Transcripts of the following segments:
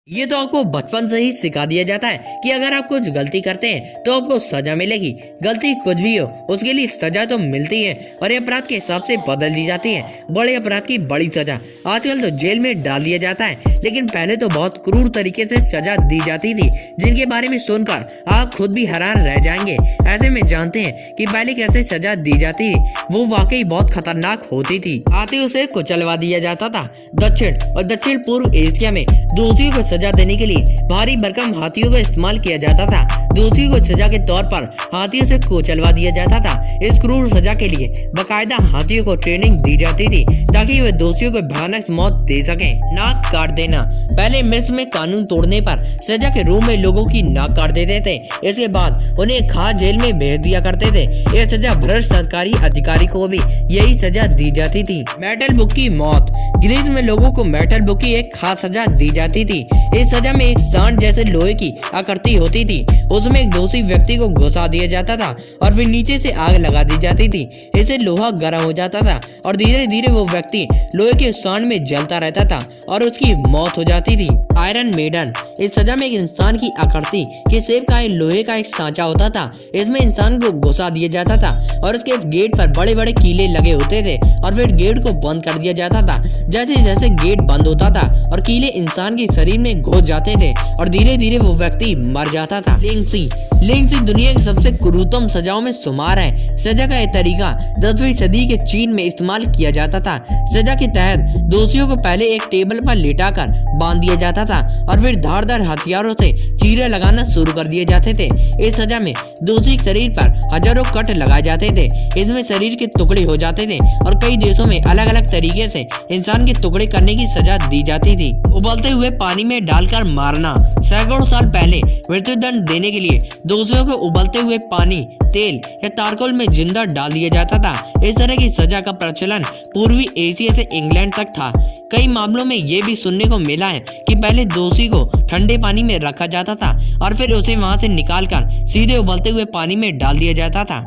ये तो आपको बचपन से ही सिखा दिया जाता है कि अगर आप कुछ गलती करते हैं तो आपको सजा मिलेगी। गलती कुछ भी हो उसके लिए सजा तो मिलती है और ये अपराध के हिसाब से बदल दी जाती है। बड़े अपराध की बड़ी सजा आजकल तो जेल में डाल दिया जाता है, लेकिन पहले तो बहुत क्रूर तरीके से सजा दी जाती थी, जिनके बारे में सुनकर आप खुद भी हैरान रह जाएंगे। ऐसे में जानते हैं कि पहले कैसे सजा दी जाती थी। वो वाकई बहुत खतरनाक होती थी। आते उसे कुचलवा दिया जाता था। दक्षिण और दक्षिण पूर्व एशिया में दोषियों को सजा देने के लिए भारी भरकम हाथियों का इस्तेमाल किया जाता था। दोषियों को सजा के तौर पर हाथियों से कुचलवा दिया जाता था। इस क्रूर सजा के लिए बकायदा हाथियों को ट्रेनिंग दी जाती थी ताकि वे दोषियों को भयानक मौत दे सकें। नाक काट देना। पहले मिस्र में कानून तोड़ने पर सजा के रूप में लोगों की नाक काट देते थे। इसके बाद उन्हें खास जेल में भेज दिया करते थे। यह सजा भ्रष्ट सरकारी अधिकारी को भी यही सजा दी जाती थी। मेटल बुक की मौत। ग्रीस में लोगों को मेटल बुक की एक खास सजा दी जाती थी। इस सजा में एक सांड जैसे लोहे की आकृति होती थी। उसमें एक दोषी व्यक्ति को घुसा दिया जाता था और फिर नीचे से आग लगा दी जाती थी। इससे लोहा गर्म हो जाता था और धीरे धीरे वो व्यक्ति लोहे के सांड में जलता रहता था और उसकी मौत हो जाती थी। Iron maiden. इस सजा में एक इंसान की आकृति के शेप का एक लोहे का एक सांचा होता था। इसमें इंसान को घुसा दिया जाता था और उसके गेट पर बड़े बड़े कीले लगे होते थे और फिर गेट को बंद कर दिया जाता था। जैसे जैसे गेट बंद होता था और कीले इंसान के शरीर में घुस जाते थे और धीरे धीरे वो व्यक्ति मर जाता था। लिंगसी दुनिया की सबसे क्रूरतम सजाओं में शुमार है। सजा का यह तरीका 10वीं सदी के चीन में इस्तेमाल किया जाता था। सजा के तहत दोषियों को पहले एक टेबल पर लेटाकर बांध दिया जाता था और फिर धारदार हथियारों से चीरे लगाना शुरू कर दिए जाते थे। इस सजा में दोषी के शरीर पर हजारों कट लगाए जाते थे। इसमें शरीर के टुकड़े हो जाते थे और कई देशों में अलग अलग तरीके से इंसान के टुकड़े करने की सजा दी जाती थी। उबलते हुए पानी में डालकर मारना। सैकड़ों साल पहले मृत्यु दंड देने के लिए दोषियों को उबलते हुए पानी, तेल या तारकोल में जिंदा डाल दिया जाता था। इस तरह की सजा का प्रचलन पूर्वी एशिया से इंग्लैंड तक था। कई मामलों में ये भी सुनने को मिला है कि पहले दोषी को ठंडे पानी में रखा जाता था और फिर उसे वहां से निकालकर सीधे उबलते हुए पानी में डाल दिया जाता था,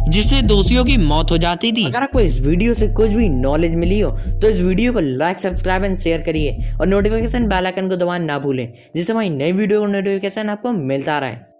जिससे दोषियों की मौत हो जाती थी। अगर आपको इस वीडियो से कुछ भी नॉलेज मिली हो तो इस वीडियो को लाइक, सब्सक्राइब एंड शेयर करिए और नोटिफिकेशन बेल आइकन को दबाना ना भूलें, जिससे हमारी नई वीडियो का नोटिफिकेशन आपको मिलता रहे।